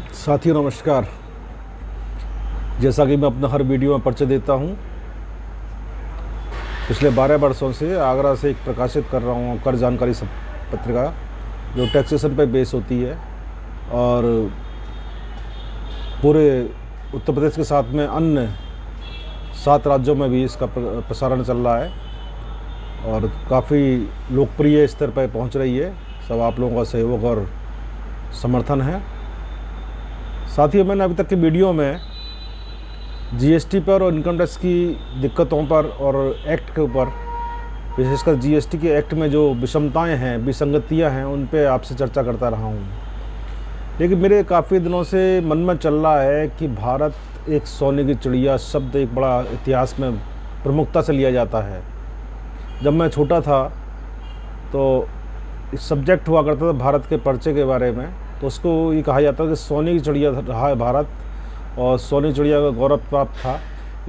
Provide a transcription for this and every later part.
साथियों नमस्कार। जैसा कि मैं अपना हर वीडियो में परिचय देता हूं, पिछले 12 वर्षों से आगरा से एक प्रकाशित कर रहा हूं कर जानकारी सब पत्रिका, जो टैक्सेशन पर बेस होती है और पूरे उत्तर प्रदेश के साथ में अन्य 7 राज्यों में भी इसका प्रसारण चल रहा है और काफ़ी लोकप्रिय स्तर पर पहुंच रही है। सब आप लोगों का सहयोग और समर्थन है। साथियों, मैंने अभी तक की वीडियो में जीएसटी पर और इनकम टैक्स की दिक्कतों पर और एक्ट के ऊपर, विशेषकर जीएसटी के एक्ट में जो विषमताएं हैं, विसंगतियां हैं, उन पे आपसे चर्चा करता रहा हूं। लेकिन मेरे काफ़ी दिनों से मन में चल रहा है कि भारत एक सोने की चिड़िया शब्द एक बड़ा इतिहास में प्रमुखता से लिया जाता है। जब मैं छोटा था तो सब्जेक्ट हुआ करता था भारत के पर्चे के बारे में, तो उसको ये कहा जाता है कि सोने की चिड़िया रहा है भारत और सोने की चिड़िया का गौरव प्राप्त था।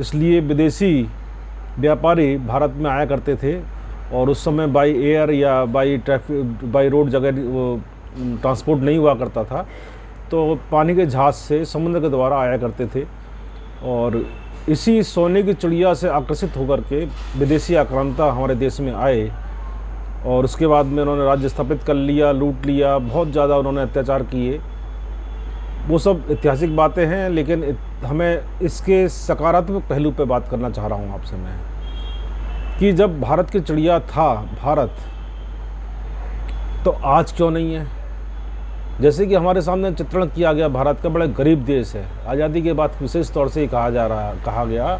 इसलिए विदेशी व्यापारी भारत में आया करते थे और उस समय बाई एयर या बाई रोड जगह वो ट्रांसपोर्ट नहीं हुआ करता था, तो पानी के जहाज़ से समुद्र के द्वारा आया करते थे और इसी सोने की चिड़िया से आकर्षित होकर के विदेशी आक्रांता हमारे देश में आए और उसके बाद में उन्होंने राज्य स्थापित कर लिया, लूट लिया, बहुत ज़्यादा उन्होंने अत्याचार किए। वो सब ऐतिहासिक बातें हैं, लेकिन हमें इसके सकारात्मक पहलू पे बात करना चाह रहा हूँ आपसे मैं, कि जब भारत की चिड़िया था भारत, तो आज क्यों नहीं है। जैसे कि हमारे सामने चित्रण किया गया, भारत का बड़ा गरीब देश है। आज़ादी के बाद विशेष तौर से ही कहा गया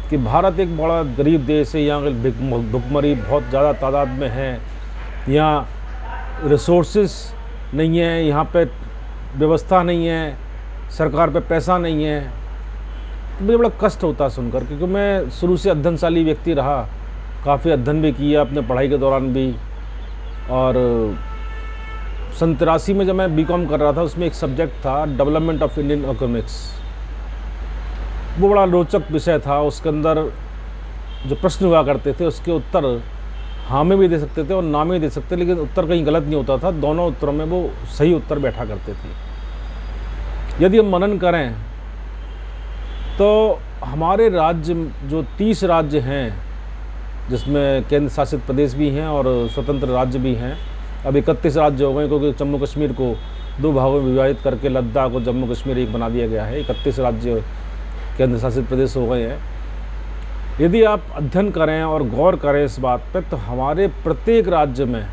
कि भारत एक बड़ा गरीब देश है, यहाँ भुखमरी बहुत ज़्यादा तादाद में है, यहाँ रिसोर्सेस नहीं है, यहाँ पे व्यवस्था नहीं है, सरकार पे पैसा नहीं है। तो मुझे बड़ा कष्ट होता है सुनकर, क्योंकि मैं शुरू से अध्ययनशाली व्यक्ति रहा, काफ़ी अध्ययन भी किया अपने पढ़ाई के दौरान भी। और 83 में जब मैं बीकॉम कर रहा था, उसमें एक सब्जेक्ट था डेवलपमेंट ऑफ इंडियन इकोनॉमिक्स। वो बड़ा रोचक विषय था। उसके अंदर जो प्रश्न हुआ करते थे उसके उत्तर हाँ में भी दे सकते थे और ना में भी दे सकते, लेकिन उत्तर कहीं गलत नहीं होता था। दोनों उत्तरों में वो सही उत्तर बैठा करते थे। यदि हम मनन करें तो हमारे राज्य जो 30 राज्य हैं, जिसमें केंद्र शासित प्रदेश भी हैं और स्वतंत्र राज्य भी हैं, अब 31 राज्य हो गए, क्योंकि जम्मू कश्मीर को 2 भागों में विभाजित करके लद्दाख और जम्मू कश्मीर एक बना दिया गया है। 31 राज्य केंद्र शासित प्रदेश हो गए हैं। यदि आप अध्ययन करें और गौर करें इस बात पर, तो हमारे प्रत्येक राज्य में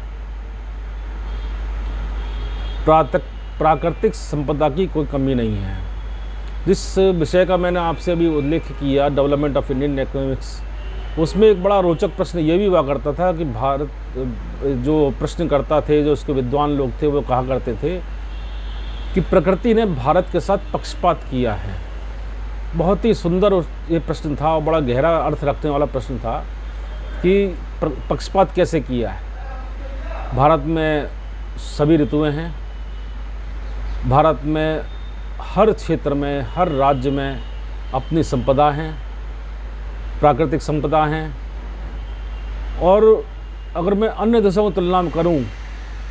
प्राकृतिक संपदा की कोई कमी नहीं है। जिस विषय का मैंने आपसे अभी उल्लेख किया, डेवलपमेंट ऑफ इंडियन इकोनॉमिक्स, उसमें एक बड़ा रोचक प्रश्न ये भी हुआ करता था कि भारत जो प्रश्नकर्ता थे, जो उसके विद्वान लोग थे, वो कहा करते थे कि प्रकृति ने भारत के साथ पक्षपात किया है। बहुत ही सुंदर ये प्रश्न था और बड़ा गहरा अर्थ रखने वाला प्रश्न था कि पक्षपात कैसे किया है। भारत में सभी ऋतुएं हैं, भारत में हर क्षेत्र में, हर राज्य में अपनी संपदा हैं, प्राकृतिक संपदा हैं। और अगर मैं अन्य देशों की तुलना में करूं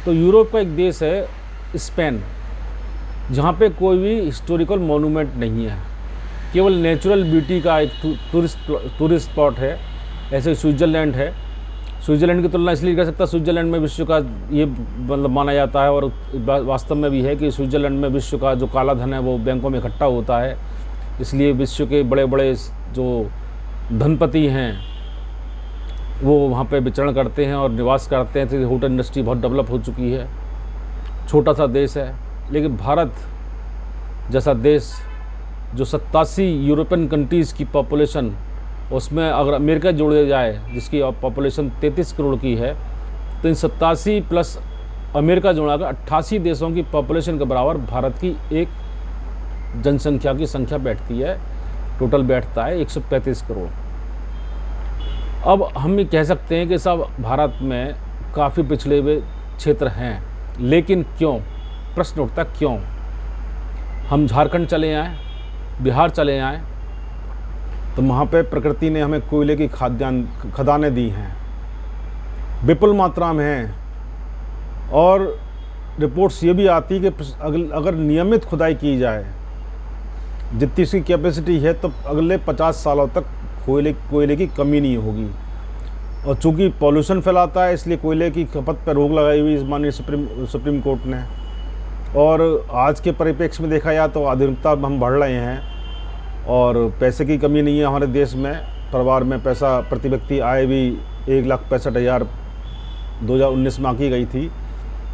तो यूरोप का एक देश है स्पेन, जहां पे कोई भी हिस्टोरिकल मॉन्यूमेंट नहीं है, केवल नेचुरल ब्यूटी का एक टूरिस्ट स्पॉट है। ऐसे स्विट्ज़रलैंड है। स्विट्ज़रलैंड की तुलना इसलिए कर सकता, स्विट्ज़रलैंड में विश्व का ये मतलब माना जाता है और वास्तव में भी है कि स्विट्ज़रलैंड में विश्व का जो काला धन है वो बैंकों में इकट्ठा होता है। इसलिए विश्व के बड़े बड़े जो धनपति हैं वो वहाँ पे विचरण करते हैं और निवास करते हैं। तो होटल इंडस्ट्री बहुत डेवलप हो चुकी है। छोटा सा देश है, लेकिन भारत जैसा देश जो 87 यूरोपियन कंट्रीज़ की पॉपुलेशन, उसमें अगर अमेरिका जोड़े जाए जिसकी पॉपुलेशन 33 करोड़ की है, तो इन 87 प्लस अमेरिका जोड़ा कर 88 देशों की पॉपुलेशन के बराबर भारत की एक जनसंख्या की संख्या बैठती है। टोटल बैठता है 135 करोड़। अब हम ये कह सकते हैं कि सब भारत में काफ़ी पिछड़े हुए क्षेत्र हैं, लेकिन क्यों? प्रश्न उठता क्यों? हम झारखंड चले आएँ, बिहार चले आएँ, तो वहाँ पे प्रकृति ने हमें कोयले की खदानें दी हैं, विपुल मात्रा में हैं। और रिपोर्ट्स ये भी आती कि अगर नियमित खुदाई की जाए, जितनी इसकी कैपेसिटी है, तो अगले 50 सालों तक कोयले की कमी नहीं होगी। और चूँकि पॉल्यूशन फैलाता है, इसलिए कोयले की खपत पर रोक लगाई हुई इस माननीय सुप्रीम कोर्ट ने। और आज के परिप्रेक्ष्य में देखा जाए तो आधुनिकता हम बढ़ रहे हैं और पैसे की कमी नहीं है हमारे देश में। परिवार में पैसा प्रति व्यक्ति आय भी 1,65,000 2019 में आंकी गई थी।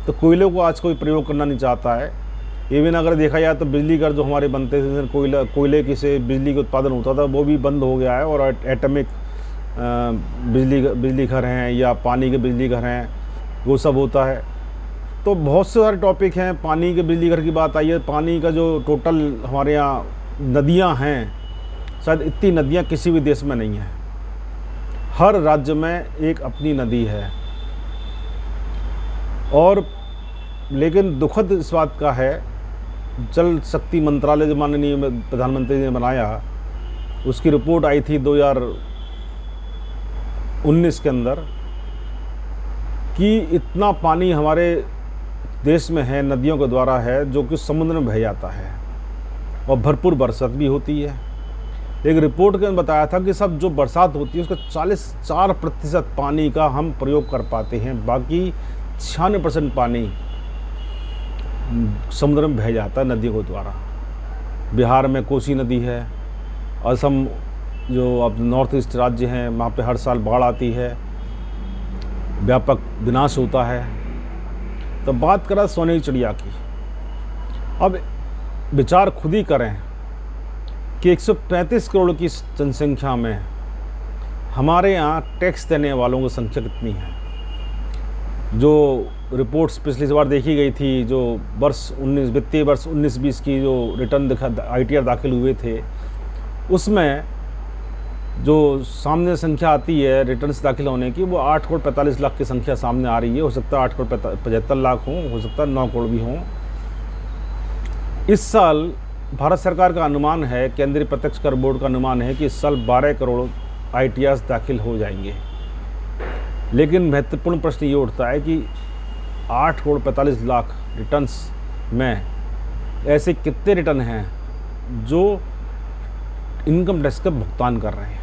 तो कोयले को आज कोई प्रयोग करना नहीं चाहता है। इवन अगर देखा जाए तो बिजली घर जो हमारे बनते थे, कोयले की से बिजली का उत्पादन होता था, वो भी बंद हो गया है। और एटॉमिक बिजली घर हैं या पानी के बिजली घर हैं, वो सब होता है। तो बहुत से सारे टॉपिक हैं। पानी के बिजली घर की बात आई है। पानी का जो टोटल हमारे यहाँ नदियाँ हैं, शायद इतनी नदियाँ किसी भी देश में नहीं हैं। हर राज्य में एक अपनी नदी है। और लेकिन दुखद इस बात का है, जल शक्ति मंत्रालय जो माननीय प्रधानमंत्री ने बनाया, उसकी रिपोर्ट आई थी 2019 के अंदर कि इतना पानी हमारे देश में है, नदियों के द्वारा है, जो कि समुद्र में बह जाता है और भरपूर बरसात भी होती है। एक रिपोर्ट के अंदर बताया था कि सब जो बरसात होती है उसका 44% पानी का हम प्रयोग कर पाते हैं, बाकी 96% पानी समुद्र में बह जाता है नदियों के द्वारा। बिहार में कोसी नदी है, असम जो अब नॉर्थ ईस्ट राज्य हैं, वहाँ पे हर साल बाढ़ आती है, व्यापक विनाश होता है। तो बात करें सोने की चिड़िया की, अब विचार खुद ही करें कि 135 करोड़ की जनसंख्या में हमारे यहाँ टैक्स देने वालों की संख्या कितनी है। जो रिपोर्ट्स पिछली बार देखी गई थी, जो वित्तीय वर्ष 19-20 की जो रिटर्न ITR दाखिल हुए थे, उसमें जो सामने संख्या आती है रिटर्न्स दाखिल होने की, वो 8 करोड़ 45 लाख की संख्या सामने आ रही है। हो सकता है 8 करोड़ 75 लाख हो सकता है 9 करोड़ भी हों। इस साल भारत सरकार का अनुमान है, केंद्रीय प्रत्यक्ष कर बोर्ड का अनुमान है कि इस साल 12 करोड़ ITRs दाखिल हो जाएंगे। लेकिन महत्वपूर्ण प्रश्न ये उठता है कि 8 करोड़ 45 लाख रिटर्न्स में ऐसे कितने रिटर्न हैं जो इनकम टैक्स का भुगतान कर रहे हैं।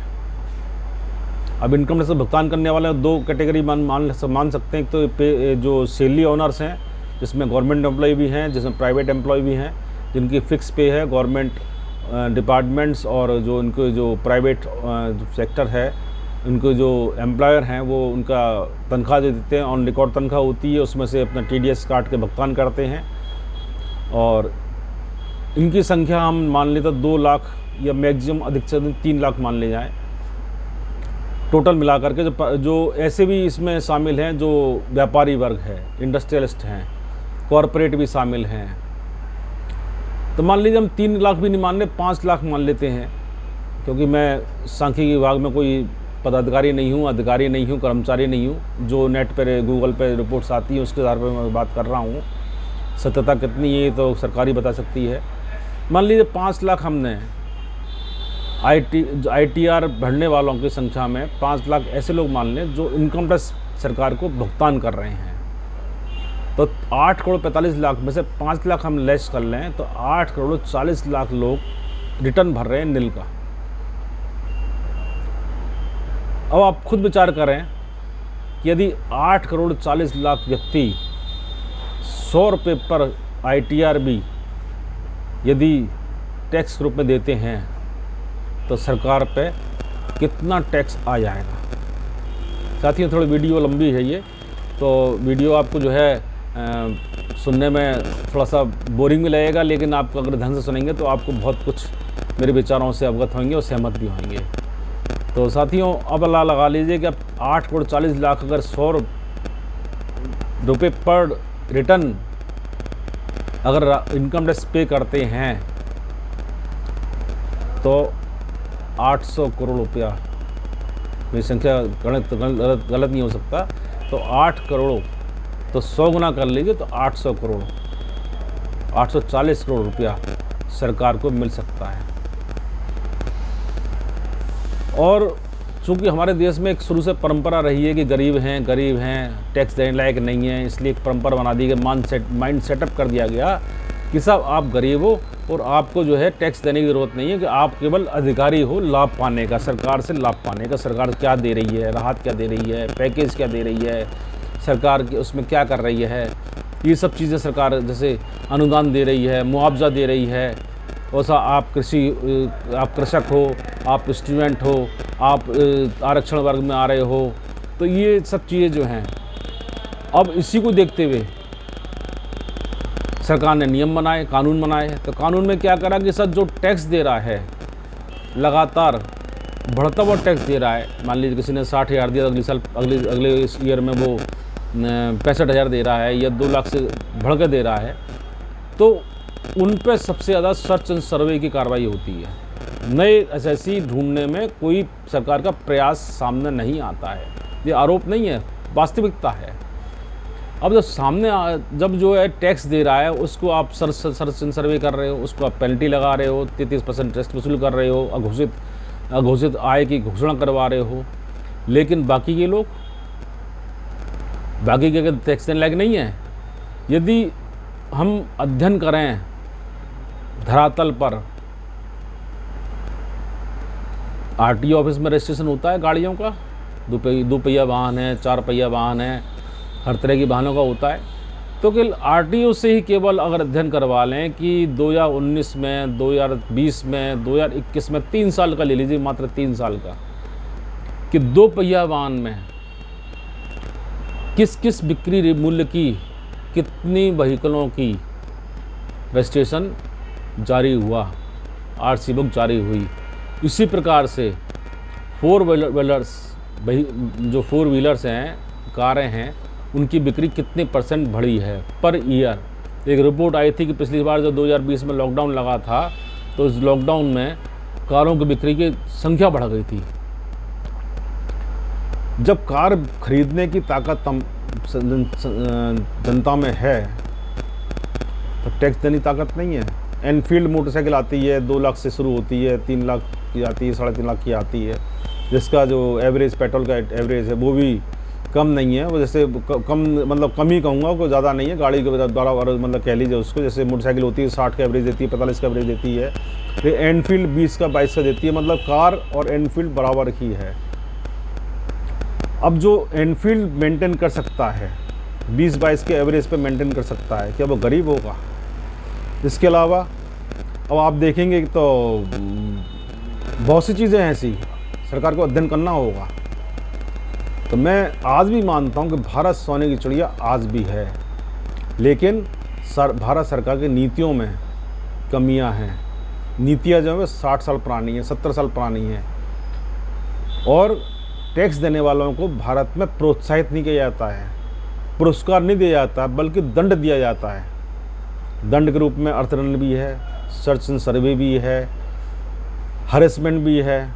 अब इनकम टैक्स का भुगतान करने वाले दो कैटेगरी मान सकते हैं। एक तो जो सैलरी ओनर्स हैं, जिसमें गवर्नमेंट एम्प्लॉय भी हैं, जिसमें प्राइवेट एम्प्लॉय भी हैं, जिनकी फ़िक्स पे है। गवर्नमेंट डिपार्टमेंट्स और जो इनको जो प्राइवेट सेक्टर है, उनको जो एम्प्लॉयर हैं, वो उनका तनख्वाह जो देते हैं, ऑन रिकॉर्ड तनख्वाह होती है, उसमें से अपना TDS काट के भुगतान करते हैं। और इनकी संख्या हम मान लें तो 2 लाख या मैक्सिमम अधिक से अधिक 3 लाख मान ले जाएं टोटल मिलाकर के। जो ऐसे भी इसमें शामिल हैं जो व्यापारी वर्ग है, इंडस्ट्रियलिस्ट हैं, कॉरपोरेट भी शामिल हैं। तो मान लीजिए हम 3 लाख भी नहीं मान ले, 5 लाख मान लेते हैं, क्योंकि मैं सांख्यिकी विभाग में कोई पदाधिकारी नहीं हूँ, अधिकारी नहीं हूँ, कर्मचारी नहीं हूँ। जो नेट पर गूगल पर रिपोर्ट्स आती हैं उसके आधार पर मैं बात कर रहा हूँ। सत्यता कितनी है तो सरकारी बता सकती है। मान लीजिए 5 लाख हमने ITR भरने वालों की संख्या में 5 लाख ऐसे लोग मान लें जो इनकम टैक्स सरकार को भुगतान कर रहे हैं। तो 8 करोड़ 45 लाख में से 5 लाख हम लेस कर लें तो 8 करोड़ 40 लाख लोग रिटर्न भर रहे हैं नील का। अब आप खुद विचार करें कि यदि 8 करोड़ 40 लाख व्यक्ति 100 रुपये पर ITR भी यदि टैक्स रूप में देते हैं तो सरकार पे कितना टैक्स आ जाएगा। साथियों, थोड़ी वीडियो लंबी है ये, तो वीडियो आपको जो है सुनने में थोड़ा सा बोरिंग भी लगेगा, लेकिन आप अगर ढंग से सुनेंगे तो आपको बहुत कुछ मेरे विचारों से अवगत होंगे और सहमत भी होंगे। तो साथियों, अब अल्लाह लगा लीजिए कि अब 8 करोड़ 40 लाख अगर 100 रुपये पर रिटर्न अगर इनकम टैक्स पे करते हैं तो 800 करोड़ रुपया, मेरी संख्या गलत नहीं हो सकता, तो 8 करोड़ तो 100 गुना कर लीजिए तो 800 करोड़ 840 करोड़ रुपया सरकार को मिल सकता है। और चूँकि हमारे देश में एक शुरू से परंपरा रही है कि गरीब हैं, टैक्स देने लायक नहीं हैं, इसलिए एक परंपरा बना दी गई, माइंड सेटअप कर दिया गया कि साहब आप गरीब हो और आपको जो है टैक्स देने की ज़रूरत नहीं है, कि आप केवल अधिकारी हो लाभ पाने का, सरकार से लाभ पाने का। सरकार क्या दे रही है, राहत क्या दे रही है, पैकेज क्या दे रही है, सरकार उसमें क्या कर रही है, ये सब चीज़ें सरकार जैसे अनुदान दे रही है, मुआवजा दे रही है। वैसा आप कृषक हो, आप स्टूडेंट हो, आप आरक्षण वर्ग में आ रहे हो, तो ये सब चीज़ें जो हैं, अब इसी को देखते हुए सरकार ने नियम बनाए, कानून बनाए। तो कानून में क्या करा कि सर जो टैक्स दे रहा है, लगातार बढ़ता हुआ टैक्स दे रहा है, मान लीजिए किसी ने 60,000 दिया, अगले इस ईयर में वो 65,000 दे रहा है या 2 लाख से बढ़ के दे रहा है, तो उन पर सबसे ज़्यादा सर्च एंड सर्वे की कार्रवाई होती है। नए एसएससी ढूंढने में कोई सरकार का प्रयास सामने नहीं आता है। ये आरोप नहीं है, वास्तविकता है। अब जब जो है टैक्स दे रहा है, उसको आप सर्च एंड सर्वे कर रहे हो, उसको आप पेनल्टी लगा रहे हो, 33% टैक्स वसूल कर रहे हो, अघोषित आय की घोषणा करवा रहे हो, लेकिन बाकी के टैक्स देने लायक नहीं है। यदि हम अध्ययन करें धरातल पर, आरटीओ ऑफिस में रजिस्ट्रेशन होता है गाड़ियों का, 2 पहिया वाहन है, 4 पहिया वाहन है, हर तरह की वाहनों का होता है। तो कि आरटीओ से ही केवल अगर अध्ययन करवा लें कि 2019 में, 2020 में, 2021 में 3 साल का ले लीजिए, मात्र 3 साल का, कि 2 पहिया वाहन में किस बिक्री मूल्य की, कितनी व्हीकलों की रजिस्ट्रेशन जारी हुआ, आरसी बुक जारी हुई। इसी प्रकार से 4 व्हीलर्स हैं, कारें हैं, उनकी बिक्री कितने % बढ़ी है पर ईयर। एक रिपोर्ट आई थी कि पिछली बार जो 2020 में लॉकडाउन लगा था, तो इस लॉकडाउन में कारों की बिक्री की संख्या बढ़ गई थी। जब कार खरीदने की ताकत जनता में है, तो टैक्स देने की ताकत नहीं है। एनफील्ड मोटरसाइकिल आती है, 2 लाख से शुरू होती है, 3 लाख की आती है, 3.5 लाख की आती है, जिसका जो एवरेज, पेट्रोल का एवरेज है वो भी कम नहीं है। वो जैसे कम ही कहूँगा, कोई ज़्यादा नहीं है। गाड़ी के द्वारा मतलब कह लीजिए उसको, जैसे मोटरसाइकिल होती है 60 का एवरेज देती है, 45 का एवरेज देती है, ये एनफील्ड 20 का 22 का देती है। मतलब कार और एनफील्ड बराबर ही है। अब जो एनफील्ड मेंटेन कर सकता है, 20-22 के एवरेज पे मेंटेन कर सकता है, क्या वो गरीब होगा? इसके अलावा अब आप देखेंगे तो बहुत सी चीज़ें हैं ऐसी, सरकार को अध्ययन करना होगा। तो मैं आज भी मानता हूं कि भारत सोने की चिड़िया आज भी है, लेकिन भारत सरकार की नीतियों में कमियां हैं। नीतियां जो है 60 साल पुरानी हैं, 70 साल पुरानी हैं, और टैक्स देने वालों को भारत में प्रोत्साहित नहीं किया जाता है, पुरस्कार नहीं दिया जाता, बल्कि दंड दिया जाता है। दंड के रूप में अर्थदंड भी है, सर्च एंड सर्वे भी है, हरेसमेंट भी है।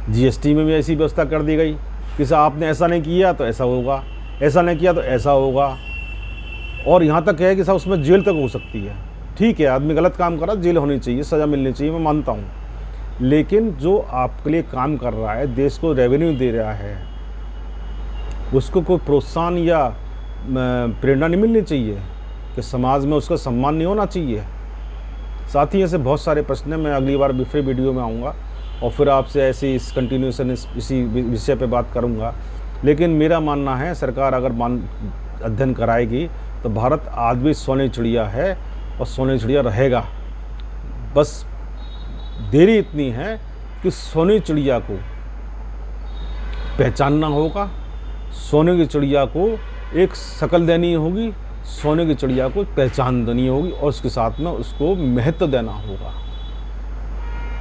जीएसटी में भी ऐसी व्यवस्था कर दी गई कि साहब आपने ऐसा नहीं किया तो ऐसा होगा, ऐसा नहीं किया तो ऐसा होगा, और यहाँ तक है कि साहब उसमें जेल तक हो सकती है। ठीक है, आदमी गलत काम कर रहा है, जेल होनी चाहिए, सज़ा मिलनी चाहिए, मैं मानता हूँ, लेकिन जो आपके लिए काम कर रहा है, देश को रेवेन्यू दे रहा है, उसको कोई प्रोत्साहन या प्रेरणा नहीं मिलनी चाहिए कि समाज में उसका सम्मान नहीं होना चाहिए। साथ ही ऐसे बहुत सारे प्रश्न हैं, मैं अगली बार फिर वीडियो में आऊँगा और फिर आपसे ऐसी इस कंटिन्यूशन इसी विषय पे बात करूँगा। लेकिन मेरा मानना है, सरकार अगर अध्ययन कराएगी तो भारत आज भी सोने चिड़िया है और सोने चिड़िया रहेगा। बस देरी इतनी है कि सोने चिड़िया को पहचानना होगा, सोने की चिड़िया को एक शक्ल देनी होगी, सोने की चिड़िया को पहचान देनी होगी, और उसके साथ में उसको महत्व देना होगा।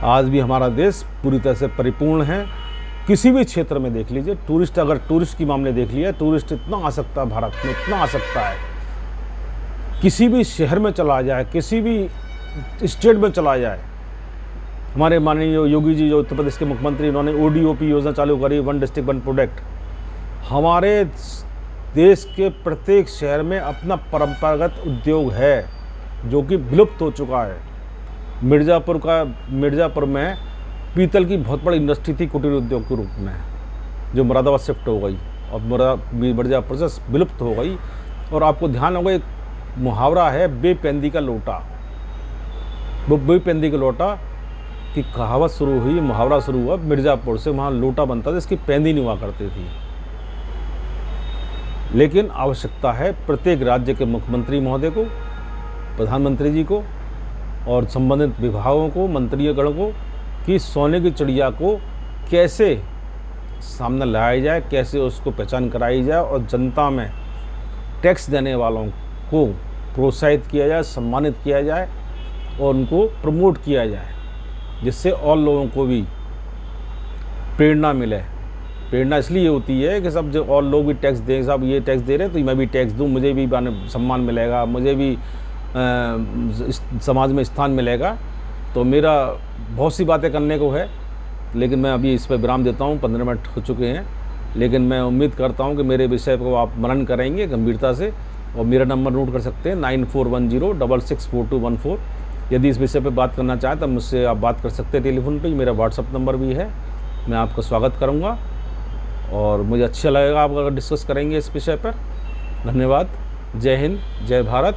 आज भी हमारा देश पूरी तरह से परिपूर्ण है। किसी भी क्षेत्र में देख लीजिए, अगर टूरिस्ट की मामले देख लिया, टूरिस्ट इतना आ सकता है भारत में, इतना आ सकता है, किसी भी शहर में चला जाए, किसी भी स्टेट में चला जाए। हमारे माननीय योगी जी जो उत्तर प्रदेश के मुख्यमंत्री, इन्होंने ODOP योजना चालू करी, 1 डिस्ट्रिक्ट 1 प्रोडक्ट। हमारे देश के प्रत्येक शहर में अपना परंपरागत उद्योग है जो कि विलुप्त हो चुका है। मिर्ज़ापुर में पीतल की बहुत बड़ी इंडस्ट्री थी कुटीर उद्योग के रूप में, जो मुरादाबाद शिफ्ट हो गई और मिर्ज़ापुर प्रोसेस विलुप्त हो गई। और आपको ध्यान होगा एक मुहावरा है बेपेंदी का लोटा, वो बेपेंदी का लोटा की कहावत शुरू हुई, मुहावरा शुरू हुआ मिर्ज़ापुर से। वहाँ लोटा बनता था, इसकी पेंदी नहीं हुआ करती थी। लेकिन आवश्यकता है प्रत्येक राज्य के मुख्यमंत्री महोदय को, प्रधानमंत्री जी को और संबंधित विभागों को, मंत्रीगण को, कि सोने की चिड़िया को कैसे सामने लाया जाए, कैसे उसको पहचान कराई जाए और जनता में टैक्स देने वालों को प्रोत्साहित किया जाए, सम्मानित किया जाए और उनको प्रमोट किया जाए, जिससे और लोगों को भी प्रेरणा मिले। प्रेरणा इसलिए होती है कि सब जो और लोग भी टैक्स दें, साहब ये टैक्स दे रहे हैं तो मैं भी टैक्स दूं, मुझे भी सम्मान मिलेगा, मुझे भी समाज में स्थान मिलेगा। तो मेरा बहुत सी बातें करने को है, लेकिन मैं अभी इस पर विराम देता हूँ। 15 मिनट हो चुके हैं, लेकिन मैं उम्मीद करता हूँ कि मेरे विषय को आप मनन करेंगे गंभीरता से। और मेरा नंबर नोट कर सकते हैं 9410664214। यदि इस विषय पर बात करना चाहें तो मुझसे आप बात कर सकते हैं टेलीफोन पे। मेरा व्हाट्सअप नंबर भी है, मैं आपका स्वागत करूँगा और मुझे अच्छा लगेगा आप अगर डिस्कस करेंगे इस विषय पर। धन्यवाद। जय हिंद, जय भारत।